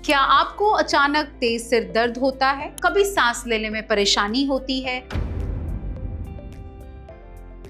क्या आपको अचानक तेज सिर दर्द होता है? कभी सांस लेने में परेशानी होती है?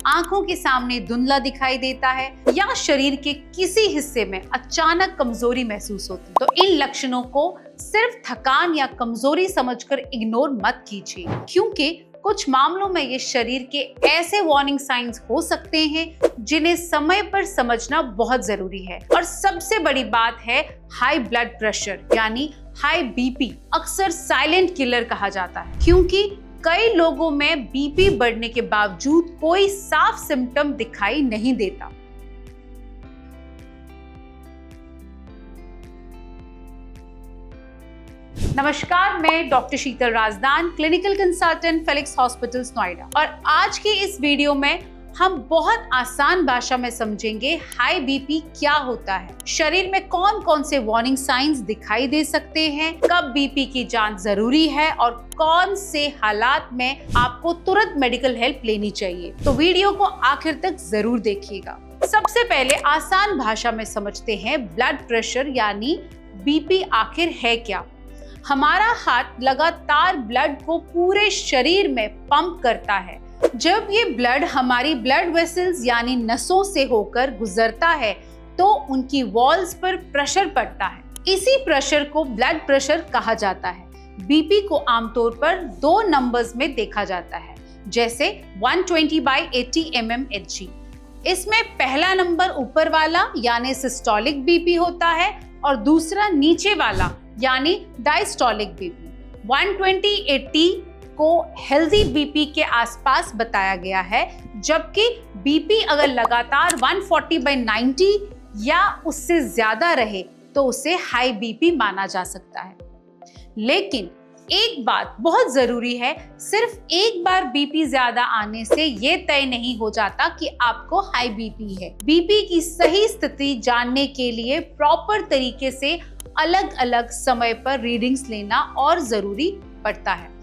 आंखों के सामने धुंधला दिखाई देता है या शरीर के किसी हिस्से में अचानक कमजोरी महसूस होती है? तो इन लक्षणों को सिर्फ थकान या कमजोरी समझकर इग्नोर मत कीजिए, क्योंकि कुछ मामलों में ये शरीर के ऐसे वार्निंग साइंस हो सकते हैं जिन्हें समय पर समझना बहुत जरूरी है। और सबसे बड़ी बात है हाई ब्लड प्रेशर यानी हाई बीपी। अक्सर साइलेंट किलर कहा जाता है, क्योंकि कई लोगों में बीपी बढ़ने के बावजूद कोई साफ सिम्टम दिखाई नहीं देता। नमस्कार, मैं doctor Sheetal Rajdan, clinical consultant Felix hospitals Noida. और आज की इस वीडियो में हम बहुत आसान भाषा में समझेंगे हाई बीपी क्या होता है, शरीर में कौन कौन से वार्निंग साइंस दिखाई दे सकते हैं, कब बीपी की जांच जरूरी है और कौन से हालात में आपको तुरंत मेडिकल हेल्प लेनी चाहिए। तो वीडियो को आखिर तक जरूर देखिएगा। सबसे पहले आसान भाषा में समझते हैं ब्लड प्रेशर यानी बीपी आखिर है क्या। हमारा हार्ट लगातार ब्लड को पूरे शरीर में पंप करता है। जब ये ब्लड हमारी ब्लड वेसल्स यानी नसों से होकर गुजरता है तो उनकी वॉल्स पर प्रेशर पड़ता है। इसी प्रेशर को ब्लड प्रेशर कहा जाता है। बीपी को आमतौर पर 2 नंबर्स में देखा जाता है, जैसे 120/80 mmHg। इसमें पहला नंबर ऊपर वाला यानी सिस्टोलिक बीपी होता है और दूसरा नीचे वाला यानी डायस्टोलिक बीपी। 120/80 को हेल्दी बीपी के आसपास बताया गया है, जबकि बीपी अगर लगातार 140/90 या उससे ज्यादा रहे तो उसे हाई बीपी माना जा सकता है। लेकिन एक बात बहुत जरूरी है, सिर्फ एक बार बीपी ज्यादा आने से ये तय नहीं हो जाता कि आपको हाई बीपी है। बीपी की सही स्थिति जानने के लिए प्रॉपर तरीके से अलग अलग समय पर रीडिंग्स लेना और जरूरी पड़ता है।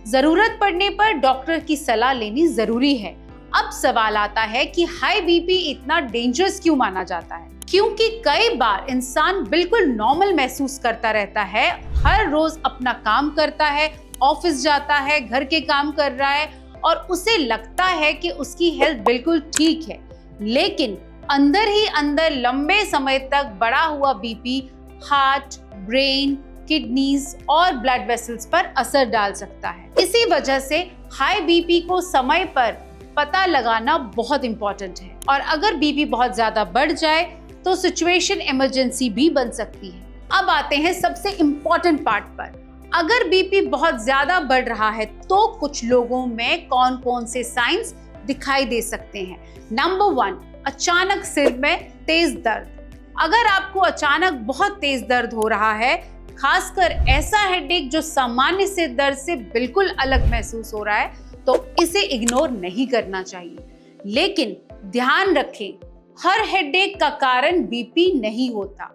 जरूरत पड़ने पर डॉक्टर की सलाह लेनी जरूरी है। अब सवाल आता है कि हाई बीपी इतना डेंजरस क्यों माना जाता है? क्योंकि कई बार इंसान बिल्कुल नॉर्मल महसूस करता रहता है, हर रोज अपना काम करता है, ऑफिस जाता है, घर के काम कर रहा है और उसे लगता है कि उसकी हेल्थ बिल्कुल ठीक है, लेकिन अंदर ही अंदर लंबे समय तक बढ़ा हुआ बीपी हार्ट, ब्रेन, किडनीज और ब्लड वेसल्स पर असर डाल सकता है। इसी वजह से हाई बीपी को समय पर पता लगाना बहुत इंपॉर्टेंट है। और अगर बीपी बहुत ज्यादा बढ़ जाए तो सिचुएशन इमरजेंसी भी बन सकती है। अब आते हैं सबसे इम्पोर्टेंट पार्ट पर। अगर बीपी बहुत ज्यादा बढ़ रहा है तो कुछ लोगों में कौन कौन से साइंस दिखाई दे सकते हैं। नंबर 1, अचानक सिर में तेज दर्द। अगर आपको अचानक बहुत तेज दर्द हो रहा है, खासकर ऐसा हेडेक जो सामान्य सिर दर्द से बिल्कुल अलग महसूस हो रहा है, तो इसे इग्नोर नहीं करना चाहिए। लेकिन ध्यान रखें, हर हेडेक का कारण बीपी नहीं होता।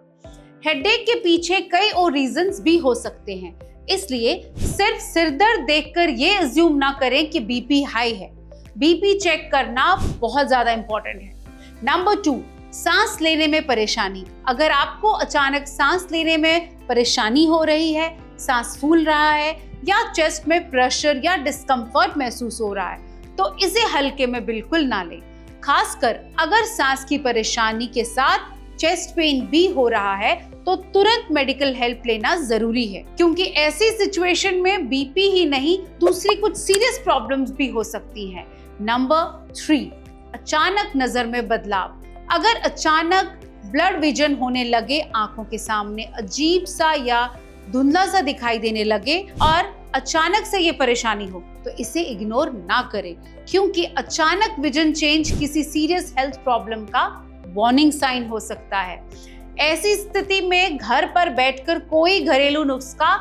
हेडेक के पीछे कई और रीजंस भी हो सकते हैं, इसलिए सिर्फ सिरदर्द देखकर ये अज्यूम ना करें कि बीपी हाई है। बीपी चेक करना बहुत ज्यादा इंपॉर्टेंट है। नंबर 2, सांस लेने में परेशानी। अगर आपको अचानक सांस लेने में परेशानी हो रही है, सांस फूल रहा है या चेस्ट में प्रेशर या डिस्कम्फर्ट महसूस हो रहा है, तो इसे हल्के में बिल्कुल ना लें। खासकर अगर सांस की परेशानी के साथ चेस्ट पेन भी हो रहा है तो तुरंत मेडिकल हेल्प लेना जरूरी है, क्योंकि ऐसी सिचुएशन में बीपी ही नहीं दूसरी कुछ सीरियस प्रॉब्लम्स भी हो सकती हैं। नंबर 3, अचानक नजर में बदलाव। अगर अचानक ब्लड विजन होने लगे, आंखों के सामने अजीब सा या धुंधला सा दिखाई देने लगे और अचानक से ये परेशानी हो, तो इसे इग्नोर ना करें, क्योंकि अचानक विजन चेंज किसी सीरियस हेल्थ प्रॉब्लम का वार्निंग साइन हो सकता है। ऐसी स्थिति में घर पर बैठकर कोई घरेलू नुस्खा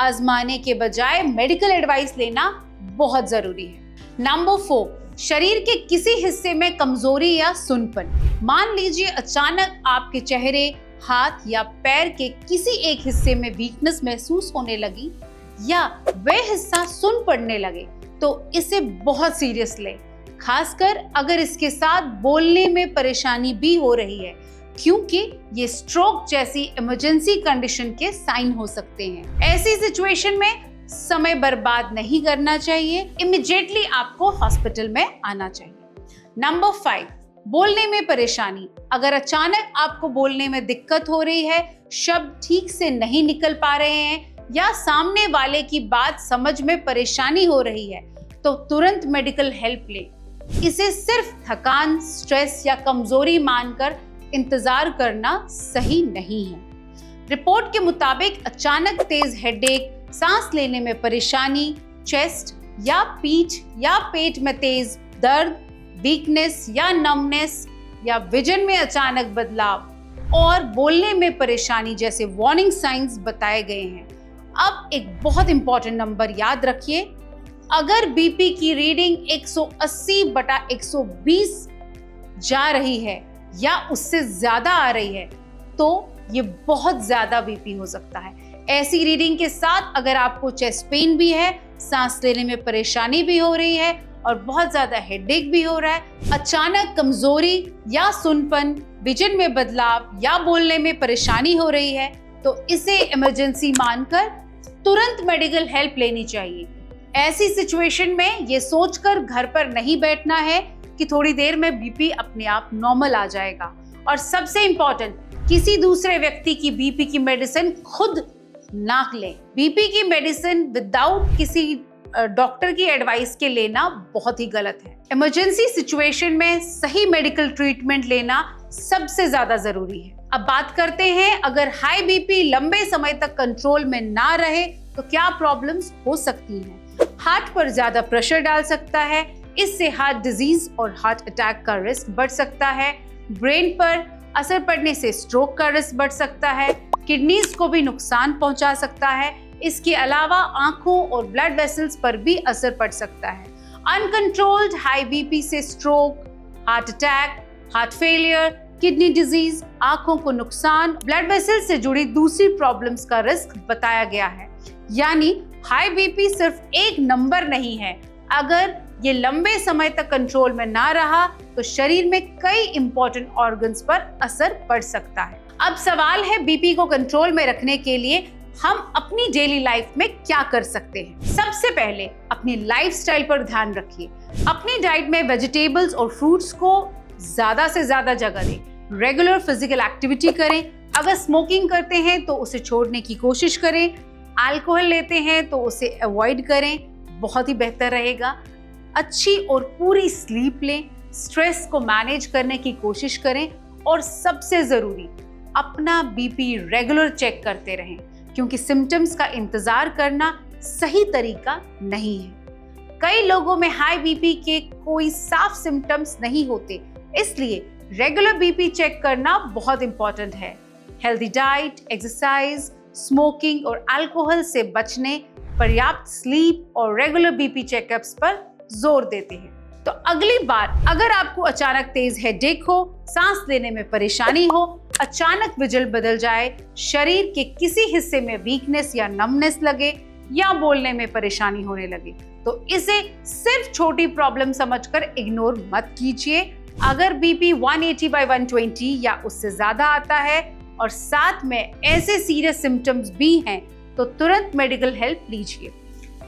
आजमाने के बजाय मेडिकल एडवाइस लेना बहुत जरूरी है। नंबर 4, शरीर के किसी हिस्से में कमजोरी या सुनपन। मान लीजिए अचानक आपके चेहरे, हाथ या पैर के किसी एक हिस्से में वीकनेस महसूस होने लगी या वह हिस्सा सुन पड़ने लगे, तो इसे बहुत सीरियस लें। खासकर अगर इसके साथ बोलने में परेशानी भी हो रही है, क्योंकि ये स्ट्रोक जैसी इमरजेंसी कंडीशन के साइन हो सकते हैं। ऐसी सिचुएशन में समय बर्बाद नहीं करना चाहिए, इमीडिएटली आपको हॉस्पिटल में आना चाहिए। नंबर 5, बोलने में परेशानी। अगर अचानक आपको बोलने में दिक्कत हो रही है, शब्द ठीक से नहीं निकल पा रहे हैं या सामने वाले की बात समझ में परेशानी हो रही है, तो तुरंत मेडिकल हेल्प लें। इसे सिर्फ थकान, स्ट्रेस या कमजोरी मानकर इंतजार करना सही नहीं है। रिपोर्ट के मुताबिक अचानक तेज हेडेक, सांस लेने में परेशानी, चेस्ट या पीठ या पेट में तेज दर्द, वीकनेस या नमनेस या विजन में अचानक बदलाव और बोलने में परेशानी जैसे वार्निंग साइंस बताए गए हैं। अब एक बहुत इंपॉर्टेंट नंबर याद रखिए, अगर बीपी की रीडिंग 180/120 जा रही है या उससे ज्यादा आ रही है तो ये बहुत ज्यादा बीपी हो सकता है। ऐसी रीडिंग के साथ अगर आपको चेस्ट पेन भी है, सांस लेने में परेशानी भी हो रही है और बहुत ज्यादा हेडेक भी हो रहा है, अचानक कमजोरी या सुनपन, विजन में बदलाव या बोलने में परेशानी हो रही है, तो इसे इमरजेंसी मानकर तुरंत मेडिकल हेल्प लेनी चाहिए। ऐसी सिचुएशन में ये सोचकर घर पर नहीं बैठना है कि थोड़ी देर में बीपी अपने आप नॉर्मल आ जाएगा। और सबसे इंपॉर्टेंट, किसी दूसरे व्यक्ति की बीपी की मेडिसिन खुद ना लें। बीपी की मेडिसिन विदाउट किसी डॉक्टर की एडवाइस के लेना बहुत ही गलत है। इमरजेंसी सिचुएशन में सही मेडिकल ट्रीटमेंट लेना सबसे ज्यादा जरूरी है। अब बात करते हैं, अगर हाई बीपी लंबे समय तक कंट्रोल में ना रहे तो क्या प्रॉब्लम्स हो सकती हैं। हार्ट पर ज्यादा प्रेशर डाल सकता है, इससे हार्ट डिजीज और हार्ट अटैक का रिस्क बढ़ सकता है। ब्रेन पर असर पड़ने से स्ट्रोक का रिस्क बढ़ सकता है। किडनीज को भी नुकसान पहुंचा सकता है। इसके अलावा आंखों और ब्लड वेसल्स पर भी असर पड़ सकता है। अनकंट्रोल्ड हाई बीपी से stroke, heart attack, heart failure, kidney disease, आंखों को नुकसान, ब्लड वेसल से जुड़ी दूसरी प्रॉब्लम्स का रिस्क बताया गया है। यानी हाई बीपी सिर्फ एक नंबर नहीं है, अगर ये लंबे समय तक कंट्रोल में ना रहा तो शरीर में कई इंपॉर्टेंट ऑर्गन्स पर असर पड़ सकता है। अब सवाल है, बीपी को कंट्रोल में रखने के लिए हम अपनी डेली लाइफ में क्या कर सकते हैं। सबसे पहले अपनी लाइफस्टाइल पर ध्यान रखिए। अपनी डाइट में वेजिटेबल्स और फ्रूट्स को ज्यादा से ज्यादा जगह दें। रेगुलर फिजिकल एक्टिविटी करें। अगर स्मोकिंग करते हैं तो उसे छोड़ने की कोशिश करें। अल्कोहल लेते हैं तो उसे अवॉइड करें, बहुत ही बेहतर रहेगा। अच्छी और पूरी स्लीप लें। स्ट्रेस को मैनेज करने की कोशिश करें और सबसे जरूरी, अपना बीपी रेगुलर चेक करते रहें, क्योंकि सिम्टम्स का इंतजार करना सही तरीका नहीं है। कई लोगों में हाई बीपी के कोई साफ सिम्टम्स नहीं होते, इसलिए रेगुलर बीपी चेक करना बहुत इंपॉर्टेंट है। हेल्दी डाइट, एक्सरसाइज, स्मोकिंग और अल्कोहल से बचने, पर्याप्त स्लीप और रेगुलर बीपी चेकअप्स पर जोर देते हैं। तो अगली बार अगर आपको अचानक तेज हेडेक हो, सांस लेने में परेशानी हो, अचानक विजन बदल जाए, शरीर के किसी हिस्से में वीकनेस या नमनेस लगे या बोलने में परेशानी होने लगे, तो इसे सिर्फ छोटी प्रॉब्लम समझकर इग्नोर मत कीजिए। अगर बीपी 180/120 या उससे ज्यादा आता है और साथ में ऐसे सीरियस सिम्टम्स भी हैं, तो तुरंत मेडिकल हेल्प लीजिए।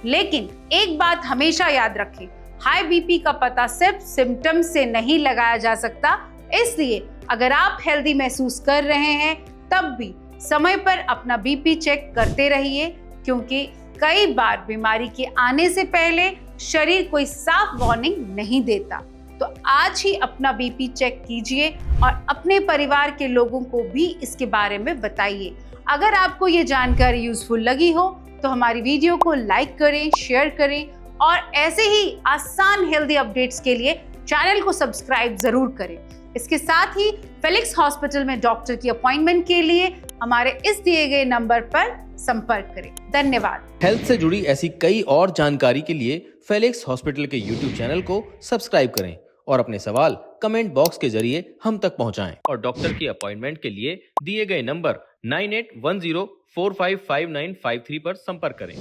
लेकिन एक बात हमेशा याद रखें, हाई बीपी का पता सिर्फ सिम्टम्स से नहीं लगाया जा सकता, इसलिए अगर आप हेल्दी महसूस कर रहे हैं तब भी समय पर अपना बीपी चेक करते रहिए, क्योंकि कई बार बीमारी के आने से पहले शरीर कोई साफ वार्निंग नहीं देता। तो आज ही अपना बीपी चेक कीजिए और अपने परिवार के लोगों को भी इसके बारे में बताइए। अगर आपको ये जानकारी यूजफुल लगी हो तो हमारी वीडियो को लाइक करें, शेयर करें और ऐसे ही आसान हेल्दी अपडेट्स के लिए चैनल को सब्सक्राइब जरूर करें। इसके साथ ही फेलिक्स हॉस्पिटल में डॉक्टर की अपॉइंटमेंट के लिए हमारे इस दिए गए नंबर पर संपर्क करें। धन्यवाद। हेल्थ से जुड़ी ऐसी कई और जानकारी के लिए फेलिक्स हॉस्पिटल के YouTube चैनल को सब्सक्राइब करें और अपने सवाल कमेंट बॉक्स के जरिए हम तक पहुंचाएं और डॉक्टर की अपॉइंटमेंट के लिए दिए गए नंबर 9810455953 पर संपर्क करें।